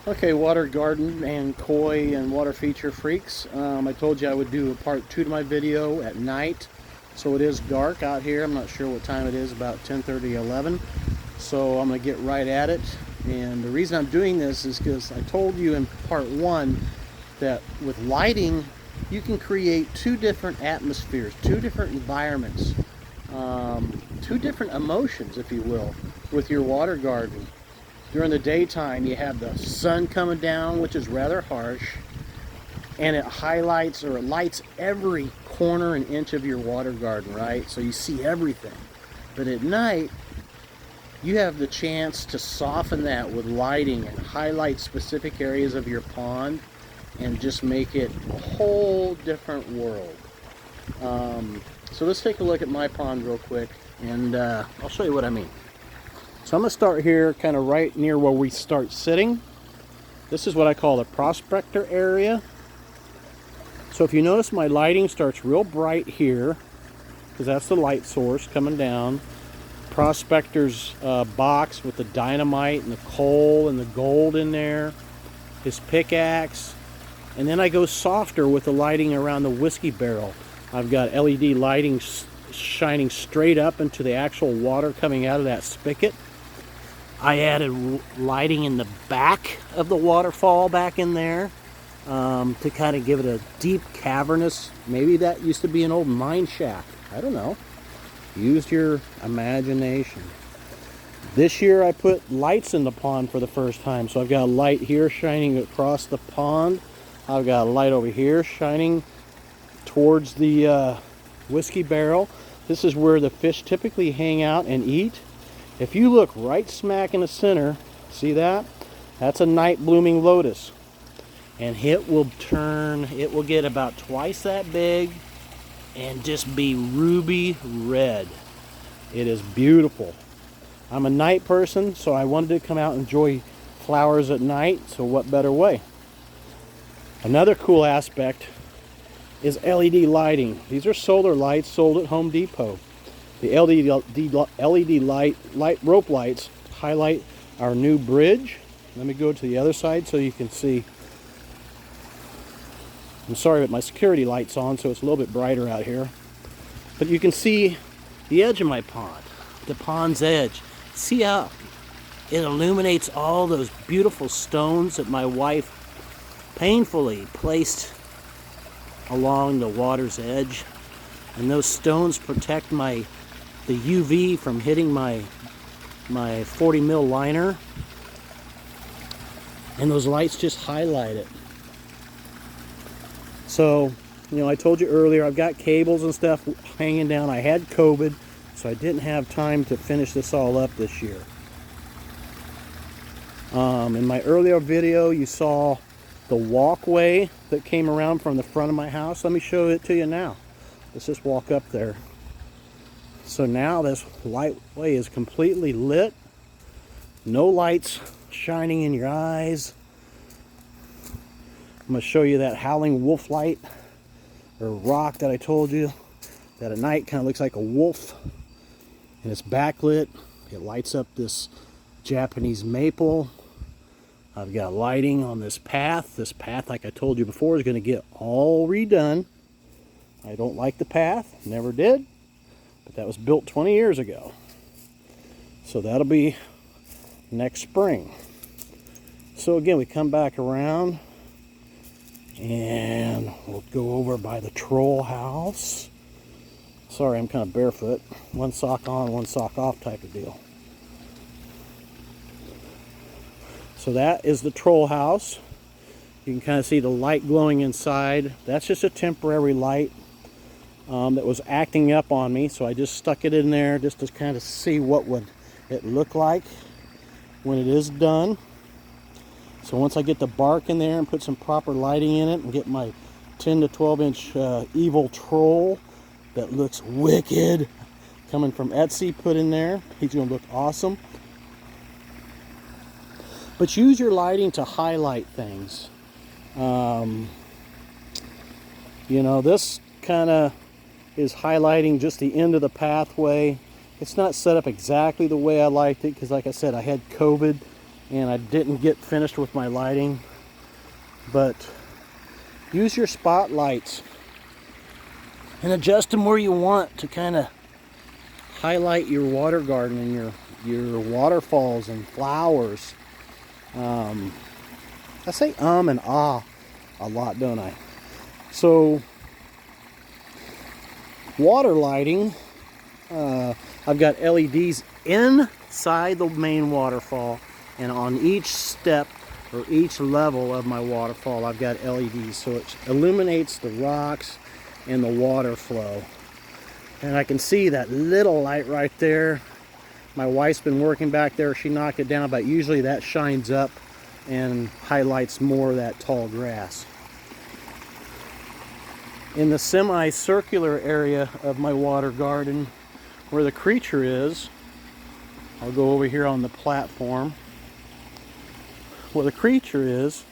Okay, water garden and koi and water feature freaks. I told you I would do a part 2 to my video at night. So it is dark out here. I'm not sure what time it is, about 10:30, 11. So I'm going to get right at it. And the reason I'm doing this is because I told you in part 1 that with lighting, you can create two different atmospheres, two different environments, two different emotions, if you will, with your water garden. During the daytime, you have the sun coming down, which is rather harsh, and it highlights or it lights every corner and inch of your water garden, right? So you see everything. But at night, you have the chance to soften that with lighting and highlight specific areas of your pond and just make it a whole different world. So let's take a look at my pond real quick, and I'll show you what I mean. So I'm going to start here kind of right near where we start sitting. This is what I call the prospector area. So if you notice, my lighting starts real bright here because that's the light source coming down. Prospector's box with the dynamite and the coal and the gold in there, his pickaxe, and then I go softer with the lighting around the whiskey barrel. I've got LED lighting shining straight up into the actual water coming out of that spigot. I added lighting in the back of the waterfall back in there to kind of give it a deep cavernous, maybe that used to be an old mine shaft. I don't know. Use your imagination. This year I put lights in the pond for the first time. So I've got a light here shining across the pond. I've got a light over here shining towards the whiskey barrel. This is where the fish typically hang out and eat. If you look right smack in the center, see that? That's a night blooming lotus. And it will get about twice that big and just be ruby red. It is beautiful. I'm a night person, so I wanted to come out and enjoy flowers at night, so what better way? Another cool aspect is LED lighting. These are solar lights sold at Home Depot. The LED light rope lights highlight our new bridge. Let me go to the other side so you can see. I'm sorry, but my security light's on, so it's a little bit brighter out here. But you can see the edge of my pond, the pond's edge. See how it illuminates all those beautiful stones that my wife painfully placed along the water's edge. And those stones protect the UV from hitting my 40 mil liner. And those lights just highlight it. So, you know, I told you earlier, I've got cables and stuff hanging down. I had COVID, so I didn't have time to finish this all up this year. In my earlier video, you saw the walkway that came around from the front of my house. Let me show it to you now. Let's just walk up there. So now this lightway is completely lit. No lights shining in your eyes. I'm going to show you that howling wolf light or rock that I told you that at night kind of looks like a wolf, and it's backlit. It lights up this Japanese maple. I've got lighting on this path. This path, like I told you before, is going to get all redone. I don't like the path, never did, but that was built 20 years ago. So that'll be next spring. So again, we come back around and we'll go over by the troll house. Sorry, I'm kind of barefoot. One sock on, one sock off type of deal. So that is the troll house. You can kind of see the light glowing inside. That's just a temporary light that was acting up on me. So I just stuck it in there just to kind of see what would it look like when it is done. So once I get the bark in there and put some proper lighting in it and get my 10 to 12 inch evil troll that looks wicked coming from Etsy put in there, he's going to look awesome. But use your lighting to highlight things. You know, this kind of is highlighting just the end of the pathway. It's not set up exactly the way I liked it because, like I said, I had COVID and I didn't get finished with my lighting. But use your spotlights and adjust them where you want to kind of highlight your water garden and your waterfalls and flowers. I say and ah a lot, don't I? So water lighting, I've got LEDs inside the main waterfall, and on each step or each level of my waterfall I've got LEDs, so it illuminates the rocks and the water flow. And I can see that little light right there. My wife's been working back there. She knocked it down, but usually that shines up and highlights more of that tall grass. In the semicircular area of my water garden where the creature is, I'll go over here on the platform. Where the creature is,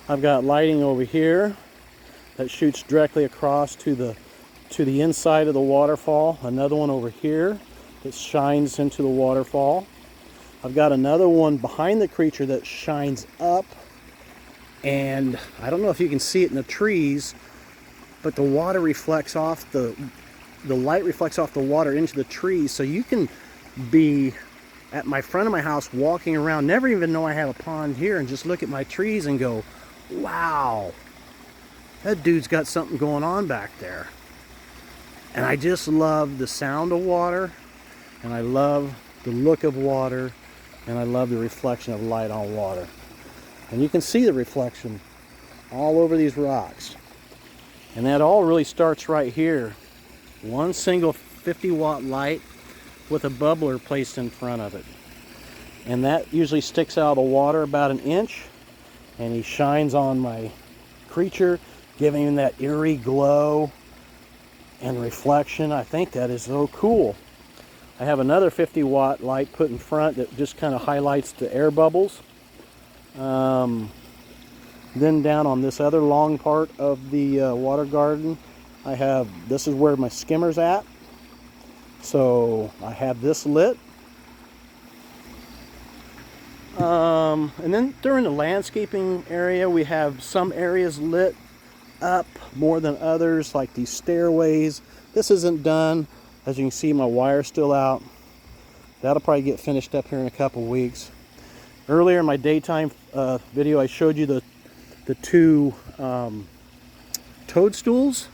I've got lighting over here that shoots directly across to the inside of the waterfall. Another one over here that shines into the waterfall. I've got another one behind the creature that shines up, and I don't know if you can see it in the trees, but the water reflects off the light reflects off the water into the trees, so you can be at my front of my house walking around, never even know I have a pond here, and just look at my trees and go, wow, that dude's got something going on back there. And I just love the sound of water, and I love the look of water, and I love the reflection of light on water. And you can see the reflection all over these rocks. And that all really starts right here. One single 50-watt light with a bubbler placed in front of it. And that usually sticks out of the water about an inch, and he shines on my creature, giving him that eerie glow and reflection. I think that is so cool. I have another 50-watt light put in front that just kind of highlights the air bubbles. Then down on this other long part of the water garden, this is where my skimmer's at. So I have this lit. And then during the landscaping area, we have some areas lit up more than others, like these stairways. This isn't done. As you can see, my wire's still out. That'll probably get finished up here in a couple weeks. Earlier in my daytime video, I showed you the two toadstools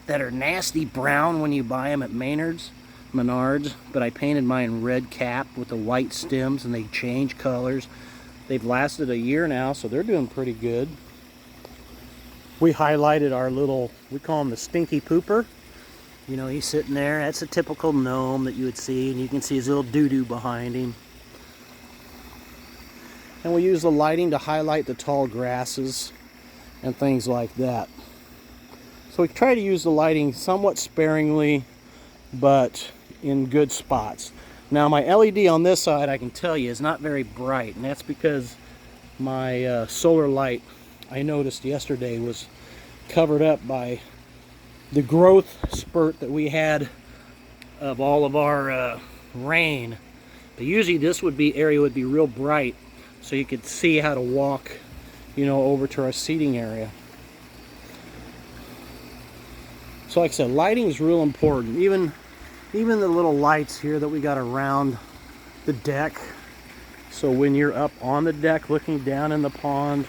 that are nasty brown when you buy them at Menards, but I painted mine red cap with the white stems, and they change colors. They've lasted a year now, so they're doing pretty good. We highlighted our little, we call him the stinky pooper. You know, he's sitting there. That's a typical gnome that you would see, and you can see his little doo-doo behind him. And we use the lighting to highlight the tall grasses and things like that. So we try to use the lighting somewhat sparingly, but in good spots. Now my LED on this side, I can tell you, is not very bright, and that's because my solar light, I noticed yesterday, was covered up by the growth spurt that we had of all of our rain. But usually this area would be real bright, so you could see how to walk, you know, over to our seating area. So like I said, lighting is real important. Even the little lights here that we got around the deck. So when you're up on the deck looking down in the pond,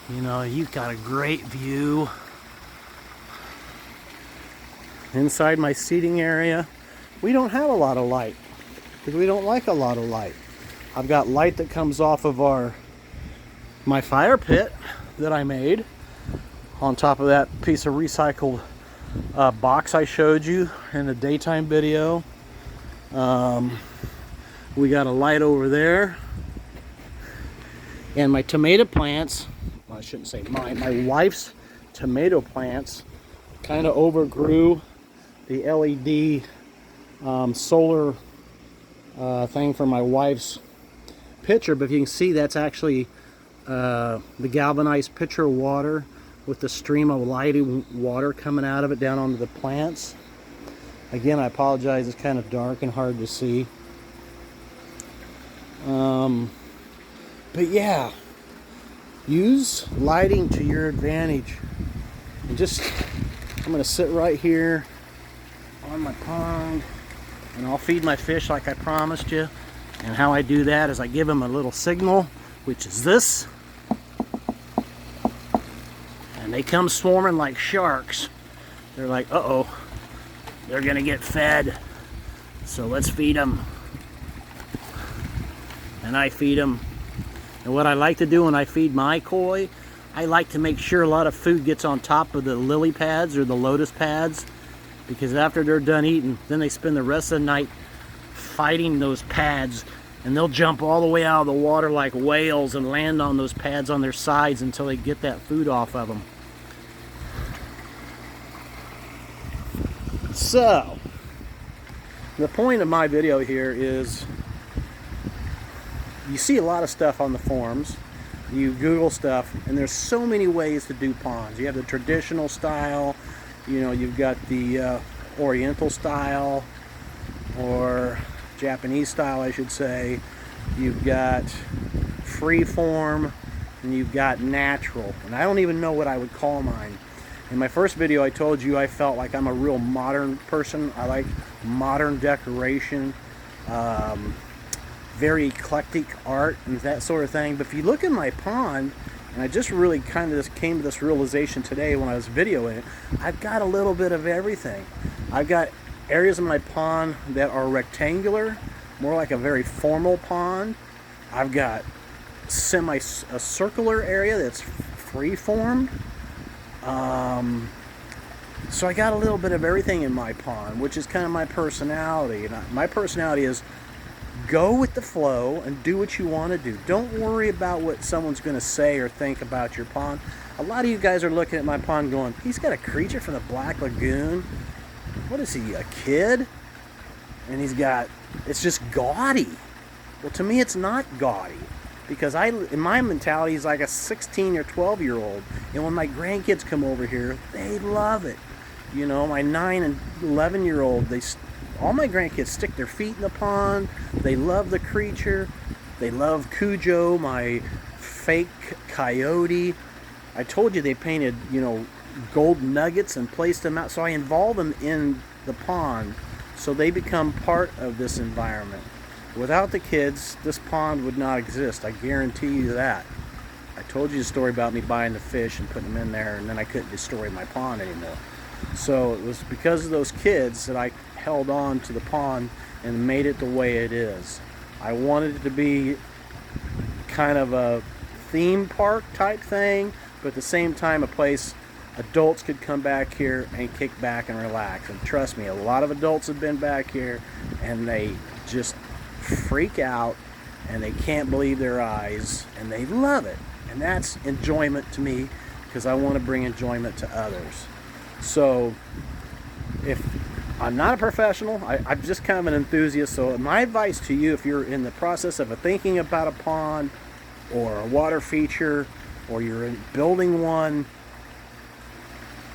you know, you've got a great view. Inside my seating area, we don't have a lot of light because we don't like a lot of light. I've got light that comes off of my fire pit that I made on top of that piece of recycled box I showed you in the daytime video. We got a light over there, and my tomato plants, well, I shouldn't say mine, my wife's tomato plants kind of overgrew the LED solar thing for my wife's pitcher. But if you can see, that's actually the galvanized pitcher of water with the stream of lighting water coming out of it down onto the plants. Again, I apologize, it's kind of dark and hard to see. But yeah, use lighting to your advantage. And I'm going to sit right here on my pond, and I'll feed my fish like I promised you. And how I do that is I give them a little signal, which is this. And they come swarming like sharks. They're like, uh-oh, they're going to get fed. So let's feed them. And I feed them. And what I like to do when I feed my koi, I like to make sure a lot of food gets on top of the lily pads or the lotus pads, because after they're done eating, then they spend the rest of the night fighting those pads, and they'll jump all the way out of the water like whales and land on those pads on their sides until they get that food off of them. So, the point of my video here is, you see a lot of stuff on the forums, you Google stuff, and there's so many ways to do ponds. You have the traditional style, you know, you've got the Oriental style, or Japanese style I should say. You've got free form, and you've got natural, and I don't even know what I would call mine. In my first video I told you I felt like I'm a real modern person. I like modern decoration, very eclectic art and that sort of thing. But if you look at my pond, and I just really kind of came to this realization today when I was videoing it, I've got a little bit of everything. I've got areas of my pond that are rectangular, more like a very formal pond. I've got a circular area that's free-formed. So I got a little bit of everything in my pond, which is kind of my personality. And my personality is go with the flow and do what you want to do. Don't worry about what someone's going to say or think about your pond. A lot of you guys are looking at my pond going, he's got a creature from the Black Lagoon. What is he, a kid? And it's just gaudy. Well, to me, it's not gaudy. Because in my mentality, he's like a 16 or 12-year-old. And when my grandkids come over here, they love it. You know, my 9 and 11-year-old, all my grandkids stick their feet in the pond. They love the creature. They love Cujo, my fake coyote. I told you they painted, you know, gold nuggets and placed them out. So I involve them in the pond so they become part of this environment. Without the kids, this pond would not exist. I guarantee you that. I told you the story about me buying the fish and putting them in there, and then I couldn't destroy my pond anymore. So it was because of those kids that I held on to the pond and made it the way it is. I wanted it to be kind of a theme park type thing, but at the same time a place adults could come back here and kick back and relax. And trust me, a lot of adults have been back here and they just freak out and they can't believe their eyes and they love it. And that's enjoyment to me, because I want to bring enjoyment to others. So if I'm not a professional, I'm just kind of an enthusiast. So my advice to you, if you're in the process of thinking about a pond or a water feature, or you're building one,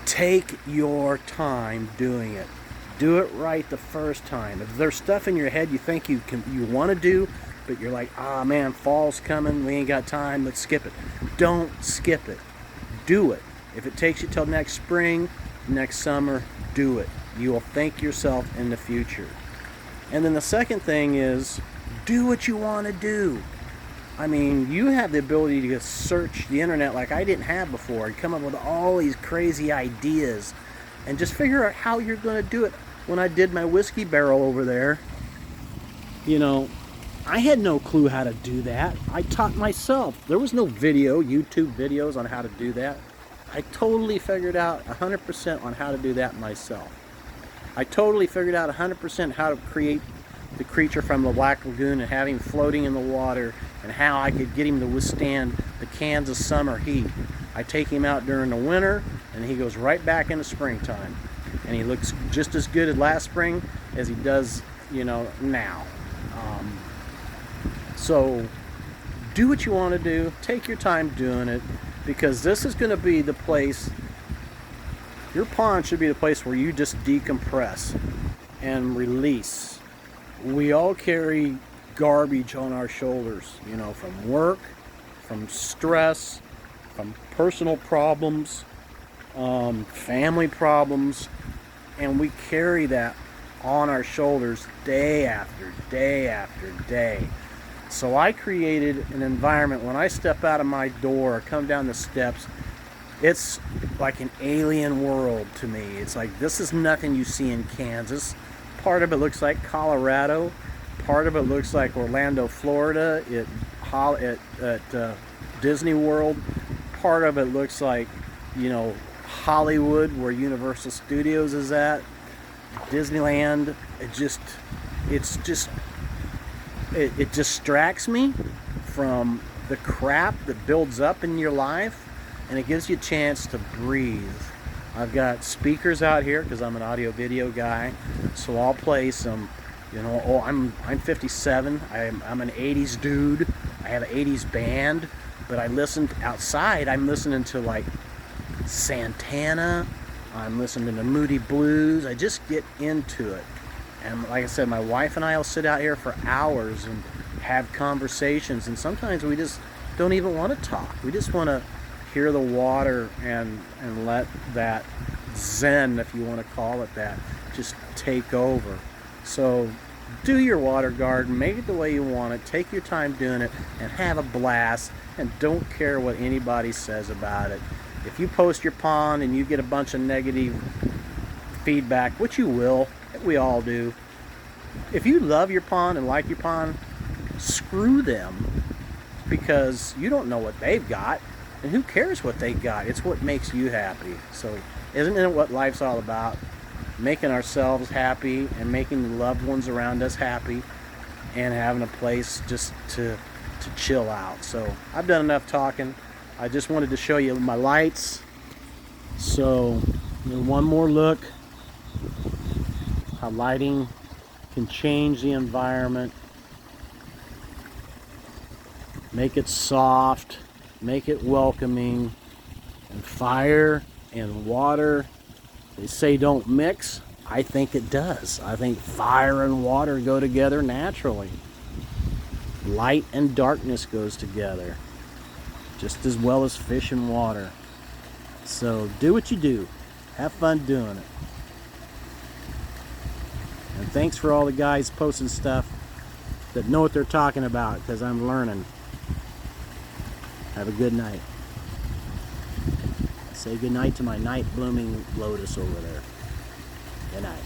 take your time doing it. Do it right the first time. If there's stuff in your head you think you want to do, but you're like, ah man, fall's coming, we ain't got time, let's skip it. Don't skip it. Do it. If it takes you till next spring, next summer, do it. You will thank yourself in the future. And then the second thing is, do what you want to do. I mean, you have the ability to search the internet like I didn't have before and come up with all these crazy ideas and just figure out how you're going to do it. When I did my whiskey barrel over there, you know, I had no clue how to do that. I taught myself. There was no YouTube videos on how to do that. I totally figured out 100% on how to do that myself. I totally figured out 100% how to create the creature from the Black Lagoon and have him floating in the water, and how I could get him to withstand the Kansas summer heat. I take him out during the winter and he goes right back in the springtime. And he looks just as good as last spring as he does, you know, now. So do what you want to do. Take your time doing it, because this is going to be the place, your pond should be the place where you just decompress and release. We all carry garbage on our shoulders, you know, from work, from stress, from personal problems, family problems, and we carry that on our shoulders day after day after day. So I created an environment. When I step out of my door or come down the steps, it's like an alien world to me. It's like, this is nothing you see in Kansas. Part of it looks like Colorado. Part of it looks like Orlando, Florida at Disney World. Part of it looks like, you know, Hollywood, where Universal Studios is at. Disneyland. It distracts me from the crap that builds up in your life, and it gives you a chance to breathe. I've got speakers out here because I'm an audio video guy, so I'll play some, you know, oh, I'm 57. I'm an 80s dude. I have an 80s band, but I listen outside. I'm listening to like Santana. I'm listening to Moody Blues. I just get into it. And like I said, my wife and I will sit out here for hours and have conversations, and sometimes we just don't even want to talk. We just want to hear the water and let that zen, if you want to call it that, just take over. So do your water garden, make it the way you want it, take your time doing it, and have a blast, and don't care what anybody says about it. If you post your pond and you get a bunch of negative feedback, which you will, we all do. If you love your pond and like your pond, screw them, because you don't know what they've got, and who cares what they got? It's what makes you happy. So isn't it what life's all about? Making ourselves happy and making the loved ones around us happy, and having a place just to chill out. So I've done enough talking. I just wanted to show you my lights. So one more look. How lighting can change the environment, make it soft, make it welcoming. And fire and water, they say don't mix. I think it does. I think fire and water go together naturally. Light and darkness goes together just as well as fish and water. So do what you do. Have fun doing it. And thanks for all the guys posting stuff that know what they're talking about, because I'm learning. Have a good night. Say good night to my night blooming lotus over there. Good night.